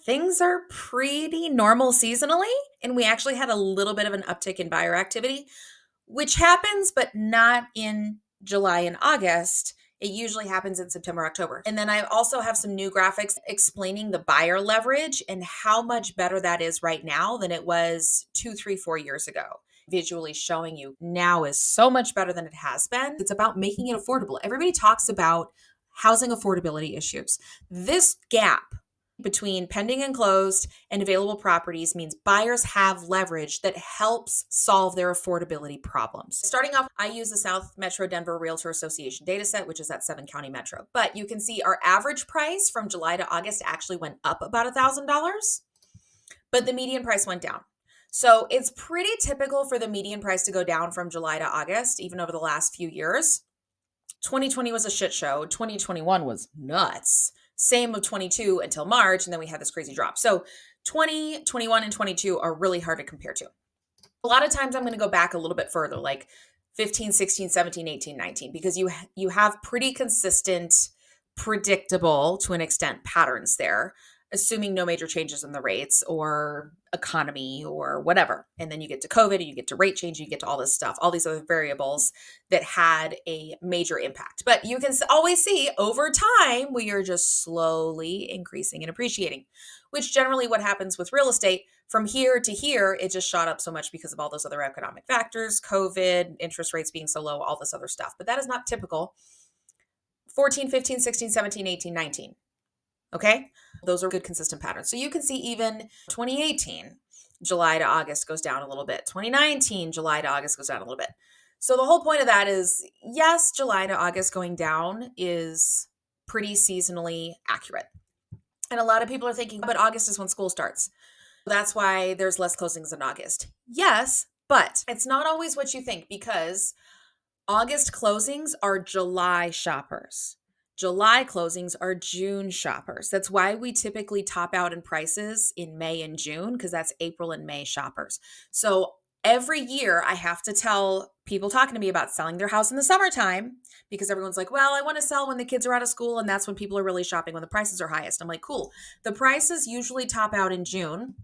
Things are pretty normal seasonally, and we actually had a little bit of an uptick in buyer activity, which happens, but not in July and August. It usually happens in September, October. And then I also have some new graphics explaining the buyer leverage and how much better that is right now than it was 2, 3, 4 years ago. Visually showing you now is so much better than it has been. It's about making it affordable. Everybody talks about housing affordability issues. This gap between pending and closed and available properties means buyers have leverage that helps solve their affordability problems. Starting off, I use the South Metro Denver Realtor Association dataset, which is that 7-county metro. But you can see our average price from July to August actually went up about $1,000, but the median price went down. So it's pretty typical for the median price to go down from July to August, even over the last few years. 2020 was a shit show. 2021 was nuts. Same with 22 until March, and then we had this crazy drop. So 20, 21, and 22 are really hard to compare to. A lot of times I'm going to go back a little bit further, like 15, 16, 17, 18, 19, because you have pretty consistent, predictable to an extent patterns there, assuming no major changes in the rates or economy or whatever. And then you get to COVID and you get to rate change, you get to all this stuff, all these other variables that had a major impact. But you can always see over time, we are just slowly increasing and appreciating, which generally what happens with real estate. From here to here, it just shot up so much because of all those other economic factors, COVID, interest rates being so low, all this other stuff. But that is not typical. 14, 15, 16, 17, 18, 19. Okay? Those are good consistent patterns. So you can see even 2018, July to August goes down a little bit. 2019, July to August goes down a little bit. So the whole point of that is, yes, July to August going down is pretty seasonally accurate. And a lot of people are thinking, but August is when school starts. That's why there's less closings in August. Yes, but it's not always what you think, because August closings are July shoppers. July closings are June shoppers. That's why we typically top out in prices in May and June, because that's April and May shoppers. So every year I have to tell people talking to me about selling their house in the summertime, because everyone's like, well, I want to sell when the kids are out of school, and that's when people are really shopping, when the prices are highest. I'm like, cool. The prices usually top out in June.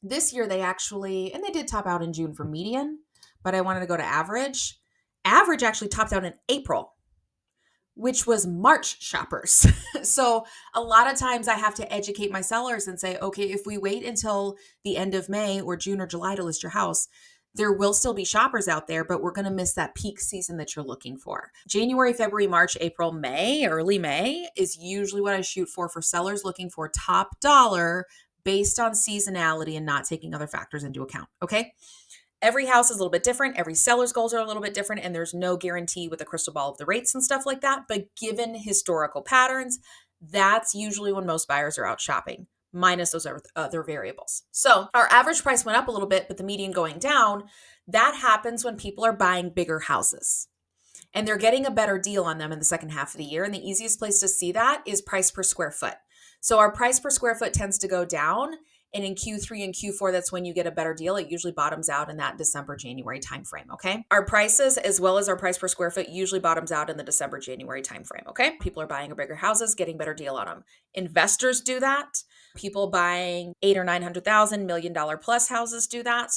This year they actually, and they did top out in June for median, but I wanted to go to average. Average actually topped out in April, which was March shoppers. So a lot of times I have to educate my sellers and say, okay, if we wait until the end of May or June or July to list your house, there will still be shoppers out there, but we're going to miss that peak season that you're looking for. January, February, March, April, May, early May is usually what I shoot for sellers looking for top dollar based on seasonality and not taking other factors into account. Okay. Every house is a little bit different. Every seller's goals are a little bit different, and there's no guarantee with a crystal ball of the rates and stuff like that. But given historical patterns, that's usually when most buyers are out shopping, minus those other variables. So our average price went up a little bit, but the median going down. That happens when people are buying bigger houses and they're getting a better deal on them in the second half of the year. And the easiest place to see that is price per square foot. So our price per square foot tends to go down. And in Q3 and Q4, that's when you get a better deal. It usually bottoms out in that December, January timeframe, okay? Our prices, as well as our price per square foot, usually bottoms out in the December, January timeframe, okay? People are buying bigger houses, getting better deal on them. Investors do that. People buying 800,000 or 900,000 $1 million plus houses do that.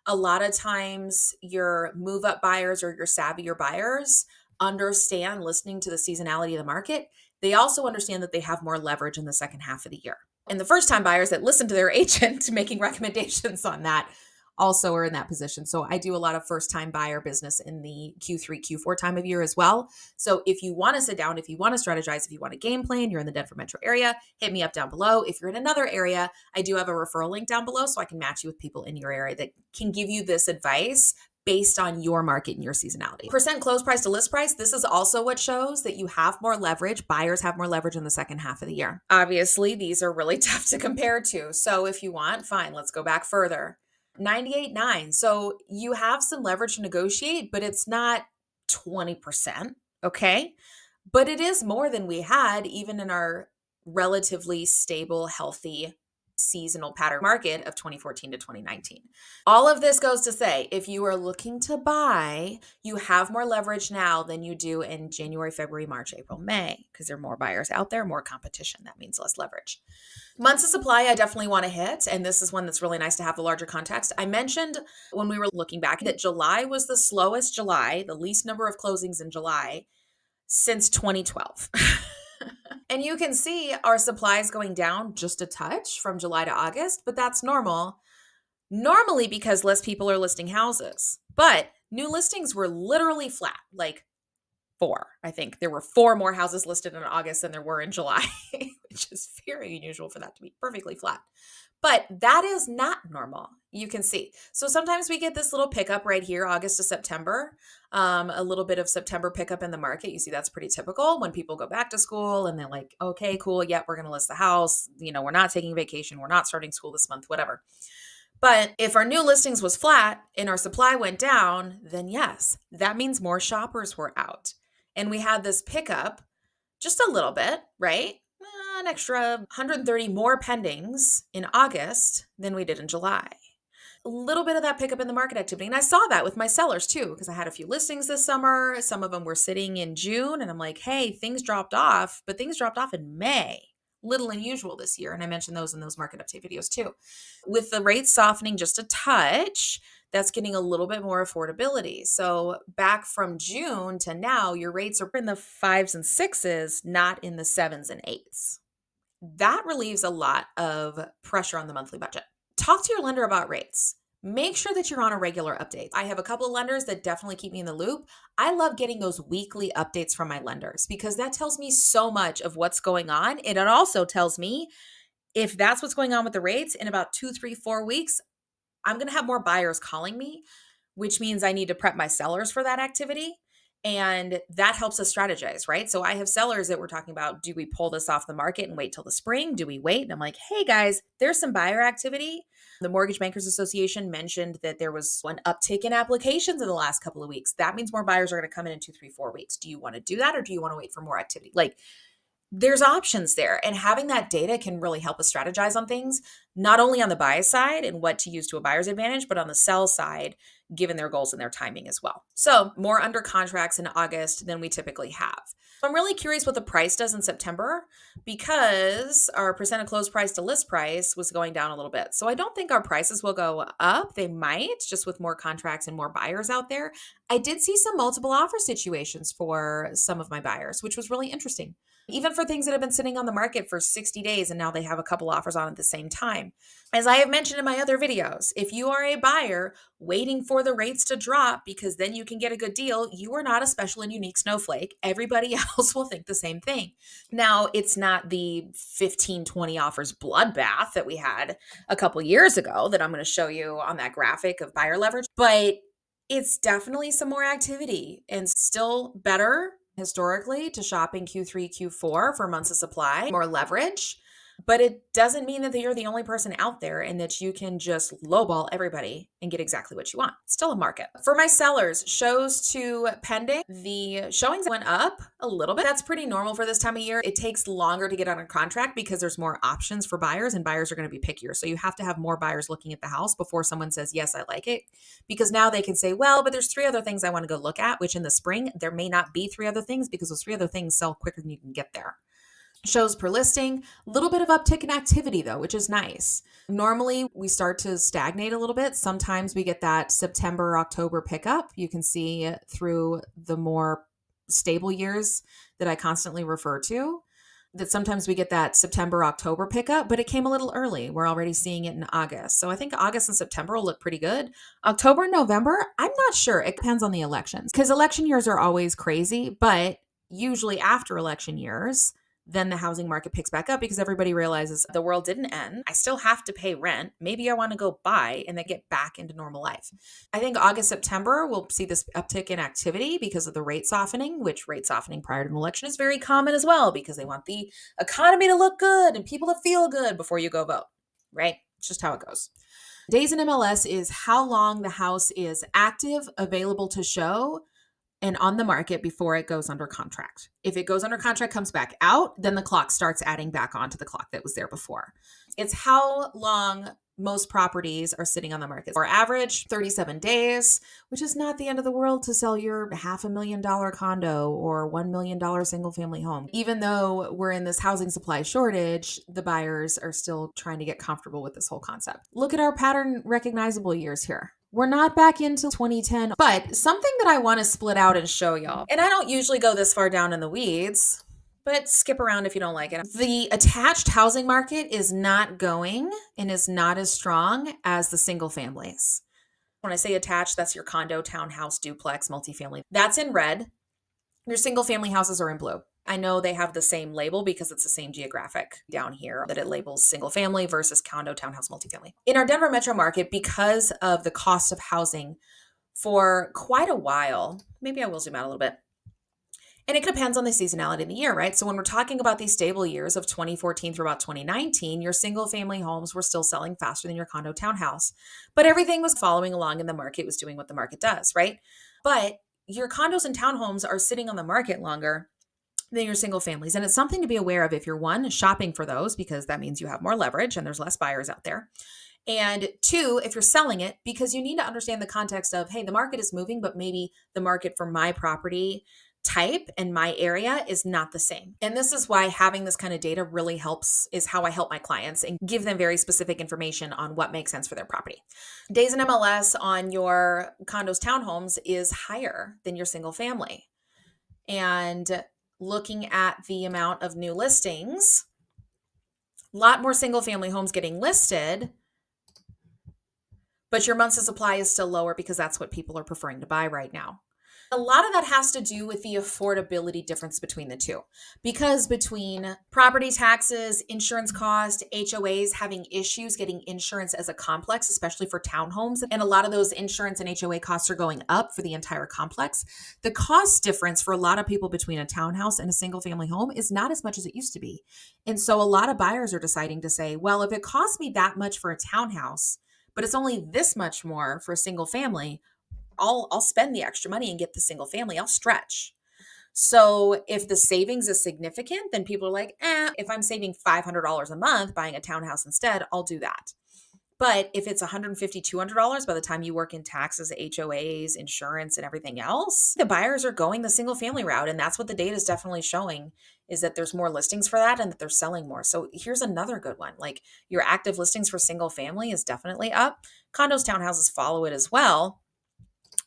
A lot of times your move-up buyers or your savvier buyers understand listening to the seasonality of the market. They also understand that they have more leverage in the second half of the year. And the first-time buyers that listen to their agent making recommendations on that also are in that position. So I do a lot of first-time buyer business in the Q3, Q4 time of year as well. So if you want to sit down, if you want to strategize, if you want a game plan, you're in the Denver metro area, hit me up down below. If you're in another area, I do have a referral link down below so I can match you with people in your area that can give you this advice based on your market and your seasonality. Percent close price to list price. This is also what shows that you have more leverage. Buyers have more leverage in the second half of the year. Obviously, these are really tough to compare to. So if you want, fine, let's go back further. 98.9. So you have some leverage to negotiate, but it's not 20%. Okay. But it is more than we had even in our relatively stable, healthy seasonal pattern market of 2014 to 2019. All of this goes to say, if you are looking to buy, you have more leverage now than you do in January, February, March, April, May, because there are more buyers out there, more competition. That means less leverage. Months of supply, I definitely want to hit. And this is one that's really nice to have the larger context. I mentioned when we were looking back that July was the slowest July, the least number of closings in July since 2012. And you can see our supply is going down just a touch from July to August, but that's normal. Normally because less people are listing houses. But new listings were literally flat, like 4. I think there were 4 more houses listed in August than there were in July, which is very unusual for that to be perfectly flat. But that is not normal. You can see. So sometimes we get this little pickup right here, August to September, a little bit of September pickup in the market. You see, that's pretty typical when people go back to school and they're like, okay, cool. Yep, we're going to list the house. We're not taking vacation. We're not starting school this month, whatever. But if our new listings was flat and our supply went down, then yes, that means more shoppers were out. And we had this pickup just a little bit, right? An extra 130 more pendings in August than we did in July. A little bit of that pickup in the market activity. And I saw that with my sellers too, because I had a few listings this summer. Some of them were sitting in June and I'm like, hey, things dropped off, but things dropped off in May. Little unusual this year. And I mentioned those in those market update videos too. With the rates softening just a touch, that's getting a little bit more affordability. So back from June to now, your rates are in the 5s and 6s, not in the 7s and 8s. That relieves a lot of pressure on the monthly budget. Talk to your lender about rates. Make sure that you're on a regular update. I have a couple of lenders that definitely keep me in the loop. I love getting those weekly updates from my lenders because that tells me so much of what's going on. And it also tells me if that's what's going on with the rates in about 2, 3, 4 weeks, I'm going to have more buyers calling me, which means I need to prep my sellers for that activity. And that helps us strategize, right? So I have sellers that we're talking about, do we pull this off the market and wait till the spring? Do we wait? And I'm like, hey guys, there's some buyer activity. The Mortgage Bankers Association mentioned that there was an uptick in applications in the last couple of weeks. That means more buyers are going to come in 2, 3, 4 weeks. Do you want to do that or do you want to wait for more activity? Like, there's options there. And having that data can really help us strategize on things, not only on the buy side and what to use to a buyer's advantage, but on the sell side, given their goals and their timing as well. So more under contracts in August than we typically have. I'm really curious what the price does in September because our percent of close price to list price was going down a little bit. So I don't think our prices will go up. They might, just with more contracts and more buyers out there. I did see some multiple offer situations for some of my buyers, which was really interesting. Even for things that have been sitting on the market for 60 days and now they have a couple offers on at the same time. As I have mentioned in my other videos, if you are a buyer waiting for the rates to drop because then you can get a good deal, you are not a special and unique snowflake. Everybody else will think the same thing. Now, it's not the 15, 20 offers bloodbath that we had a couple years ago that I'm going to show you on that graphic of buyer leverage, but it's definitely some more activity and still better historically to shop in Q3, Q4 for months of supply, more leverage. But it doesn't mean that you're the only person out there and that you can just lowball everybody and get exactly what you want. It's still a market. For my sellers, shows to pending, the showings went up a little bit. That's pretty normal for this time of year. It takes longer to get on a contract because there's more options for buyers and buyers are going to be pickier. So you have to have more buyers looking at the house before someone says, yes, I like it. Because now they can say, well, but there's 3 other things I want to go look at, which in the spring, there may not be 3 other things because those 3 other things sell quicker than you can get there. Shows per listing, a little bit of uptick in activity though, which is nice. Normally we start to stagnate a little bit. Sometimes we get that September, October pickup. You can see through the more stable years that I constantly refer to, that sometimes we get that September, October pickup, but it came a little early. We're already seeing it in August. So I think August and September will look pretty good. October and November, I'm not sure. It depends on the elections because election years are always crazy, but usually after election years, then the housing market picks back up because everybody realizes the world didn't end. I still have to pay rent. Maybe I want to go buy and then get back into normal life. I think August, September, we'll see this uptick in activity because of the rate softening, which rate softening prior to an election is very common as well because they want the economy to look good and people to feel good before you go vote, right? It's just how it goes. Days in MLS is how long the house is active, available to show, and on the market before it goes under contract. If it goes under contract, comes back out, then the clock starts adding back onto the clock that was there before. It's how long most properties are sitting on the market. Our average 37 days, which is not the end of the world to sell your $500,000 condo or $1 million single family home. Even though we're in this housing supply shortage, the buyers are still trying to get comfortable with this whole concept. Look at our pattern recognizable years here. We're not back into 2010, but something that I want to split out and show y'all, and I don't usually go this far down in the weeds, but skip around if you don't like it. The attached housing market is not going and is not as strong as the single families. When I say attached, that's your condo, townhouse, duplex, multifamily. That's in red. Your single family houses are in blue. I know they have the same label because it's the same geographic down here that it labels single family versus condo, townhouse, multifamily. In our Denver metro market, because of the cost of housing for quite a while, maybe I will zoom out a little bit. And it depends on the seasonality of the year, right? So when we're talking about these stable years of 2014 through about 2019, your single family homes were still selling faster than your condo townhouse. But everything was following along and the market was doing what the market does, right? But your condos and townhomes are sitting on the market longer than your single families. And it's something to be aware of if you're one, shopping for those, because that means you have more leverage and there's less buyers out there. And two, if you're selling it, because you need to understand the context of, hey, the market is moving, but maybe the market for my property type and my area is not the same. And this is why having this kind of data really helps, is how I help my clients and give them very specific information on what makes sense for their property. Days in MLS on your condos, townhomes is higher than your single family. And looking at the amount of new listings, a lot more single family homes getting listed, but your months of supply is still lower because that's what people are preferring to buy right now. A lot of that has to do with the affordability difference between the two, because between property taxes, insurance cost, HOAs having issues getting insurance as a complex, especially for townhomes, and a lot of those insurance and HOA costs are going up for the entire complex. The cost difference for a lot of people between a townhouse and a single family home is not as much as it used to be. And so a lot of buyers are deciding to say, well, if it costs me that much for a townhouse, but it's only this much more for a single family, I'll spend the extra money and get the single family. I'll stretch. So if the savings is significant, then people are like, if I'm saving $500 a month buying a townhouse instead, I'll do that. But if it's $150, $200 by the time you work in taxes, HOAs, insurance, and everything else, the buyers are going the single family route. And that's what the data is definitely showing, is that there's more listings for that and that they're selling more. So here's another good one. Like, your active listings for single family is definitely up. Condos, townhouses follow it as well.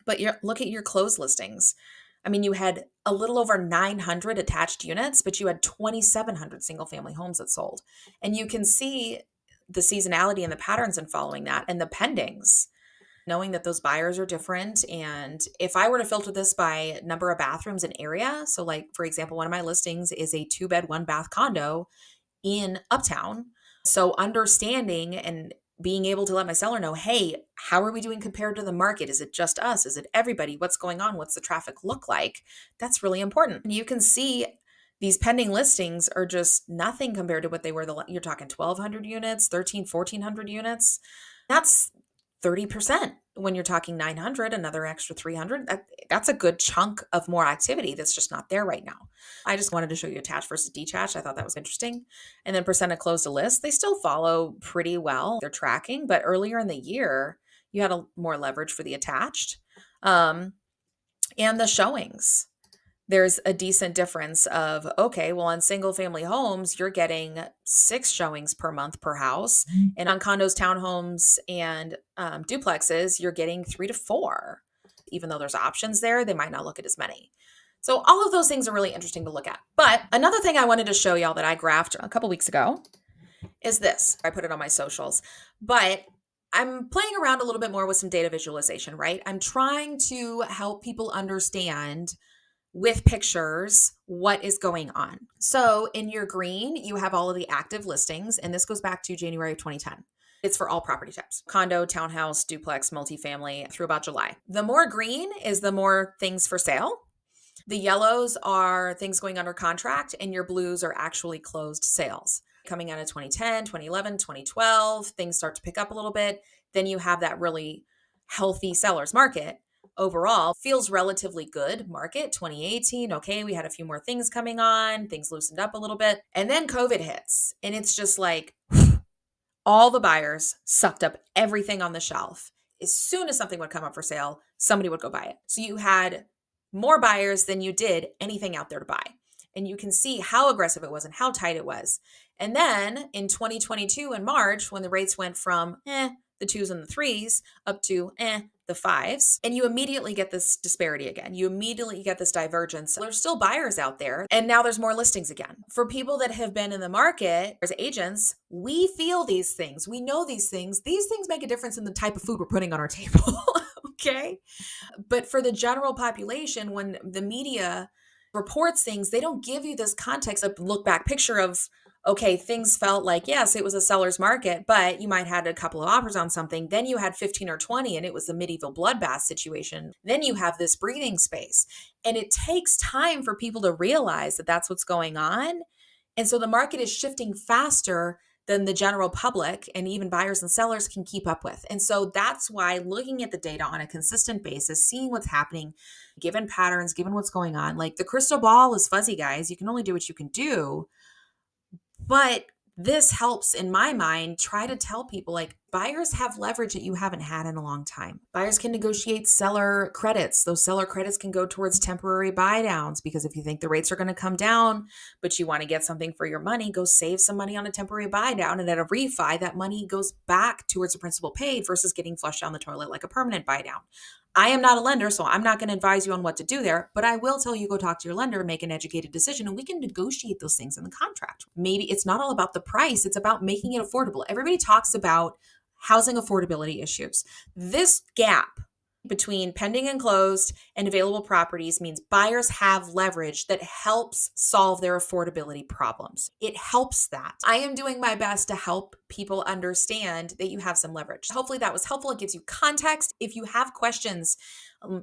But look at your closed listings. I mean, you had a little over 900 attached units, but you had 2,700 single family homes that sold. And you can see the seasonality and the patterns in following that, and the pendings, knowing that those buyers are different. And if I were to filter this by number of bathrooms and area, so like, for example, one of my listings is a 2-bed, 1-bath condo in Uptown. So understanding and being able to let my seller know, hey, how are we doing compared to the market? Is it just us? Is it everybody? What's going on? What's the traffic look like? That's really important. And you can see these pending listings are just nothing compared to what they were. You're talking 1,200 units, 1,400 units. That's 30%. When you're talking 900, another extra 300, that's a good chunk of more activity that's just not there right now. I just wanted to show you attached versus detached. I thought that was interesting. And then percent of closed to list, they still follow pretty well. They're tracking, but earlier in the year, you had more leverage for the attached. And the showings, there's a decent difference of, okay, well, on single family homes, you're getting 6 showings per month per house. And on condos, townhomes, and duplexes, you're getting 3 to 4. Even though there's options there, they might not look at as many. So all of those things are really interesting to look at. But another thing I wanted to show y'all that I graphed a couple weeks ago is this. I put it on my socials, but I'm playing around a little bit more with some data visualization, right? I'm trying to help people understand with pictures what is going on. So in your green, you have all of the active listings, and this goes back to January of 2010. It's for all property types: condo, townhouse, duplex, multifamily, through about July. The more green is the more things for sale. The yellows are things going under contract, and your blues are actually closed sales. Coming out of 2010, 2011, 2012, things start to pick up a little bit. Then you have that really healthy seller's market. overall feels relatively good market. 2018, okay, we had a few more things coming on, things loosened up a little bit. And then COVID hits, and it's just like all the buyers sucked up everything on the shelf. As soon as something would come up for sale, somebody would go buy it. So you had more buyers than you did anything out there to buy. And you can see how aggressive it was and how tight it was. And then in 2022 in March, when the rates went from the twos and the threes up to the fives, and you immediately get this disparity again. You immediately get this divergence. There's still buyers out there, and now there's more listings again. For people that have been in the market as agents, we feel these things. We know these things. These things make a difference in the type of food we're putting on our table. Okay. But for the general population, when the media reports things, they don't give you this context of look back picture of, okay, things felt like, yes, it was a seller's market, but you might have had a couple of offers on something. Then you had 15 or 20 and it was a medieval bloodbath situation. Then you have this breathing space. And it takes time for people to realize that that's what's going on. And so the market is shifting faster than the general public and even buyers and sellers can keep up with. And so that's why looking at the data on a consistent basis, seeing what's happening, given patterns, given what's going on, like the crystal ball is fuzzy, guys. You can only do what you can do. But this helps, in my mind, try to tell people like buyers have leverage that you haven't had in a long time. Buyers can negotiate seller credits. Those seller credits can go towards temporary buy downs because if you think the rates are going to come down, but you want to get something for your money, go save some money on a temporary buy down. And at a refi, that money goes back towards the principal paid versus getting flushed down the toilet like a permanent buy down. I am not a lender, so I'm not going to advise you on what to do there, but I will tell you go talk to your lender and make an educated decision, and we can negotiate those things in the contract. Maybe it's not all about the price, it's about making it affordable. Everybody talks about housing affordability issues. This gap between pending and closed and available properties means buyers have leverage that helps solve their affordability problems. It helps that. I am doing my best to help people understand that you have some leverage. Hopefully that was helpful. It gives you context. If you have questions,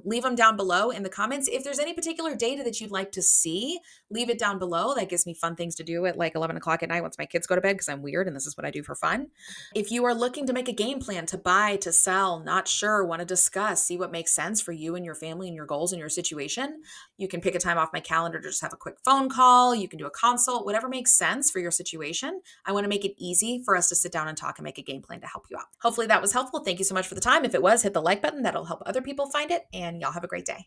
leave them down below in the comments. If there's any particular data that you'd like to see, leave it down below. That gives me fun things to do at like 11 o'clock at night once my kids go to bed because I'm weird and this is what I do for fun. If you are looking to make a game plan to buy, to sell, not sure, want to discuss, see what makes sense for you and your family and your goals and your situation, you can pick a time off my calendar to just have a quick phone call. You can do a consult, whatever makes sense for your situation. I want to make it easy for us to sit down and talk and make a game plan to help you out. Hopefully that was helpful. Thank you so much for the time. If it was, hit the like button. That'll help other people find it. And y'all have a great day.